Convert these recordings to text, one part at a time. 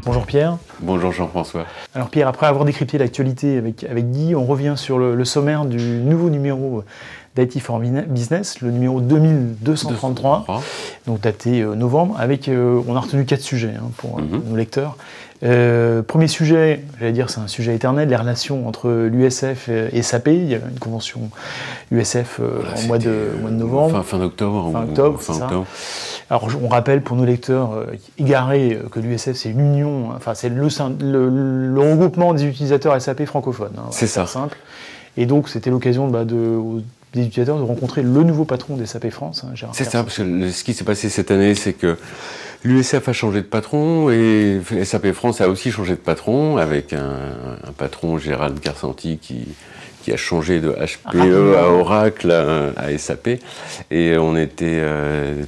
Bonjour Pierre. Bonjour Jean-François. Alors Pierre, après avoir décrypté l'actualité avec Guy, on revient sur le sommaire du nouveau numéro d'IT for Business, le numéro 2233, donc daté novembre, on a retenu 4 sujets pour nos lecteurs. Premier sujet, j'allais dire c'est un sujet éternel, les relations entre l'USF et SAP. Il y a une convention USF en mois de novembre. Fin octobre. Fin octobre. Alors on rappelle pour nos lecteurs égarés que l'USF c'est une union, enfin c'est le regroupement des utilisateurs SAP francophones. C'est ça. Simple. Et donc c'était l'occasion des utilisateurs de rencontrer le nouveau patron des SAP France, Gérard. C'est ça, parce que ce qui s'est passé cette année, c'est que l'USF a changé de patron et SAP France a aussi changé de patron, avec un patron, Gérald Garsanti, qui a changé de HPE à Oracle à SAP. Et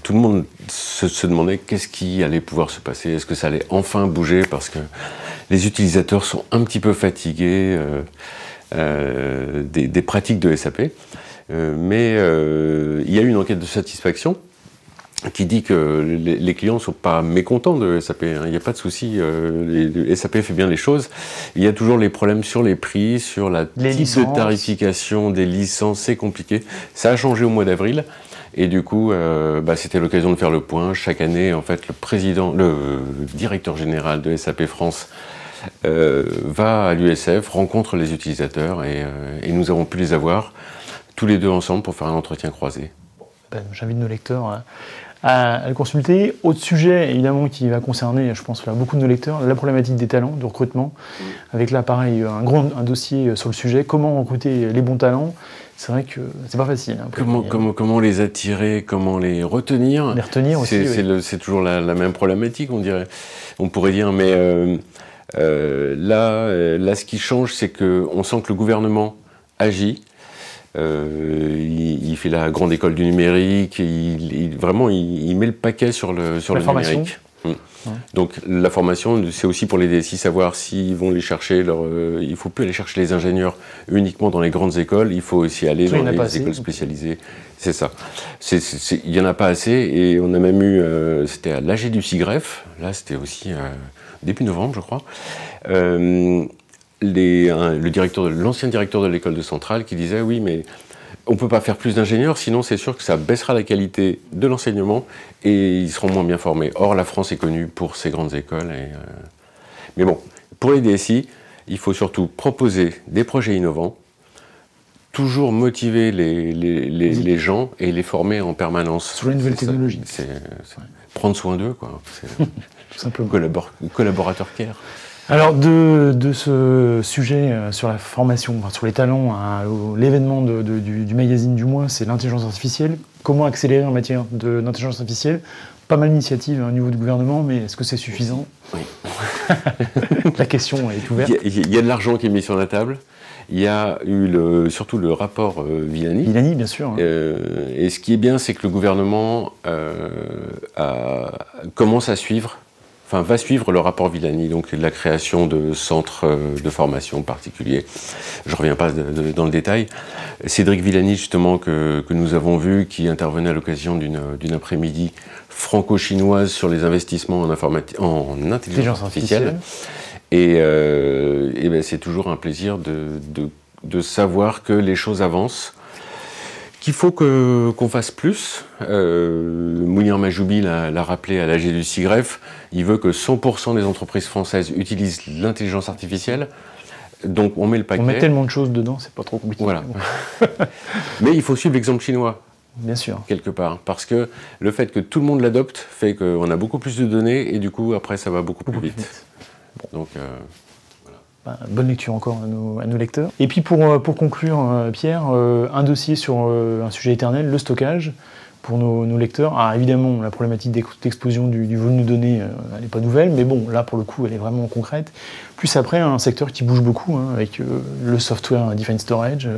tout le monde se demandait qu'est-ce qui allait pouvoir se passer, est-ce que ça allait enfin bouger, parce que les utilisateurs sont un petit peu fatigués des pratiques de SAP. Mais il y a eu une enquête de satisfaction qui dit que les clients ne sont pas mécontents de SAP, il n'y a pas de souci, SAP fait bien les choses. Il y a toujours les problèmes sur les prix, sur la type de tarification des licences, c'est compliqué. Ça a changé au mois d'avril, et du coup, c'était l'occasion de faire le point. Chaque année, en fait, le directeur général de SAP France va à l'USF, rencontre les utilisateurs, et nous avons pu les avoir tous les deux ensemble pour faire un entretien croisé. J'invite nos lecteurs à le consulter. Autre sujet, évidemment, qui va concerner, je pense, beaucoup de nos lecteurs, la problématique des talents, de recrutement. Avec là, pareil, un dossier sur le sujet, comment recruter les bons talents. C'est vrai que c'est pas facile. Comment les attirer, comment les retenir. Les retenir aussi, c'est toujours la même problématique, on pourrait dire, mais là, ce qui change, c'est qu'on sent que le gouvernement agit. Il fait la grande école du numérique, vraiment il met le paquet sur le numérique. Ouais. Donc la formation, c'est aussi pour les DSI, savoir s'ils vont les chercher, il ne faut plus aller chercher les ingénieurs uniquement dans les grandes écoles, il faut aussi aller dans les écoles spécialisées. C'est ça. Il n'y en a pas assez, et on a même eu, c'était à l'AG du SIGREF, là c'était aussi début novembre je crois, l'ancien directeur de l'école de Centrale qui disait oui, mais on ne peut pas faire plus d'ingénieurs, sinon c'est sûr que ça baissera la qualité de l'enseignement et ils seront moins bien formés. Or la France est connue pour ses grandes écoles. Mais bon, pour les DSI, il faut surtout proposer des projets innovants, toujours motiver les gens et les former en permanence. Sur les nouvelles technologies. C'est prendre soin d'eux, quoi. Tout simplement. Collaborateur care. Alors de ce sujet sur la formation, sur les talents, l'événement du magazine du mois, c'est l'intelligence artificielle. Comment accélérer en matière d'intelligence artificielle? Pas mal d'initiatives au niveau du gouvernement, mais est-ce que c'est suffisant? Oui. La question est ouverte. Il y a de l'argent qui est mis sur la table. Il y a eu surtout le rapport Villani. Villani, bien sûr. Et ce qui est bien, c'est que le gouvernement commence à suivre, va suivre le rapport Villani, donc la création de centres de formation particuliers. Je ne reviens pas dans le détail. Cédric Villani, justement, que nous avons vu, qui intervenait à l'occasion d'une après-midi franco-chinoise sur les investissements en intelligence artificielle. Et c'est toujours un plaisir de savoir que les choses avancent, qu'il faut qu'on fasse plus. Mounir Majoubi l'a rappelé à l'AG du SIGREF, il veut que 100% des entreprises françaises utilisent l'intelligence artificielle, donc on met le paquet. On met tellement de choses dedans, c'est pas trop compliqué. Voilà. Mais il faut suivre l'exemple chinois. Bien sûr. Quelque part, parce que le fait que tout le monde l'adopte fait qu'on a beaucoup plus de données et du coup après ça va beaucoup plus vite. Bon. Donc voilà. Bonne lecture encore à nos lecteurs. Et puis pour conclure, Pierre, un dossier sur un sujet éternel, le stockage, pour nos lecteurs. Alors évidemment, la problématique d'explosion du volume de données, elle n'est pas nouvelle, mais bon, là pour le coup, elle est vraiment concrète. Plus après, un secteur qui bouge beaucoup, avec le software defined storage.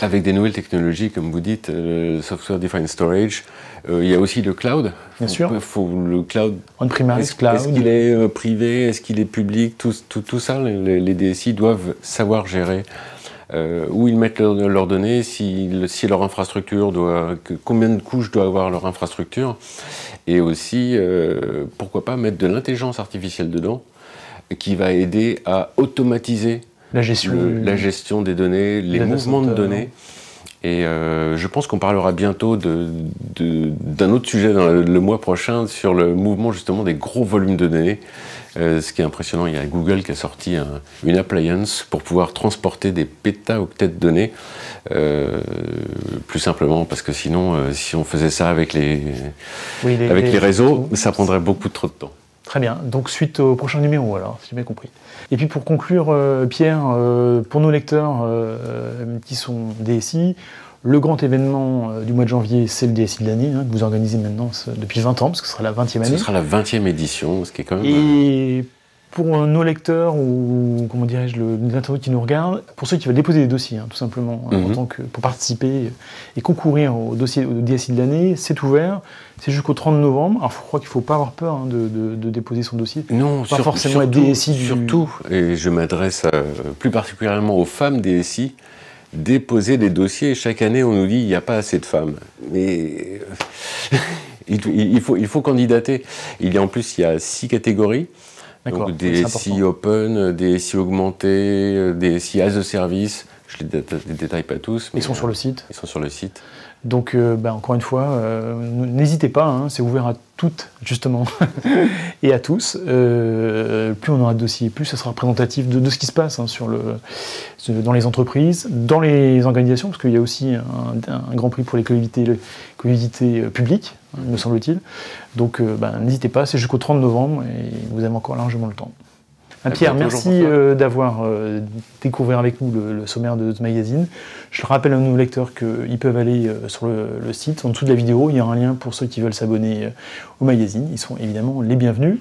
Avec des nouvelles technologies, comme vous dites, le software defined storage. Il y a aussi le cloud. Bien sûr. Le cloud. On-premise cloud. Est-ce qu'il est privé, est-ce qu'il est public, tout ça, les DSI doivent savoir gérer où ils mettent leurs données, si leur infrastructure combien de couches doit avoir leur infrastructure, et aussi, pourquoi pas mettre de l'intelligence artificielle dedans, qui va aider à automatiser la gestion des données, les mouvements de données. Et je pense qu'on parlera bientôt d'un autre sujet le mois prochain sur le mouvement justement des gros volumes de données. Ce qui est impressionnant, il y a Google qui a sorti une appliance pour pouvoir transporter des pétaoctets de données. Plus simplement parce que sinon, si on faisait ça avec les réseaux, ça prendrait beaucoup trop de temps. Très bien, donc suite au prochain numéro alors, si j'ai bien compris. Et puis pour conclure, Pierre, pour nos lecteurs qui sont DSI, le grand événement du mois de janvier, c'est le DSI de l'année, que vous organisez maintenant depuis 20 ans, parce que ce sera la 20e année. Ce sera la 20e édition, ce qui est quand même... Et pour nos lecteurs, ou comment dirais-je, les internautes qui nous regardent, pour ceux qui veulent déposer des dossiers, tout simplement, pour participer et concourir au DSI de l'année, c'est ouvert, c'est jusqu'au 30 novembre. Alors je crois qu'il ne faut pas avoir peur de déposer son dossier. Non, pas forcément être DSI surtout, et je m'adresse plus particulièrement aux femmes DSI, déposer des dossiers. Chaque année, on nous dit qu'il n'y a pas assez de femmes. Mais il faut candidater. En plus, il y a 6 catégories. Donc DSI Open, DSI augmenté, DSI as a service. Je ne les détaille pas tous. Mais ils sont sur le site. Ils sont sur le site. Donc, encore une fois, n'hésitez pas, c'est ouvert à toutes, justement, et à tous. Plus on aura de dossiers, plus ça sera représentatif de ce qui se passe dans les entreprises, dans les organisations, parce qu'il y a aussi un grand prix pour les collectivités publiques, me semble-t-il. Donc, n'hésitez pas, c'est jusqu'au 30 novembre, et vous avez encore largement le temps. Pierre, merci d'avoir découvert avec nous le sommaire de ce magazine. Je rappelle à nos lecteurs qu'ils peuvent aller sur le site, en dessous de la vidéo, il y a un lien pour ceux qui veulent s'abonner au magazine. Ils sont évidemment les bienvenus.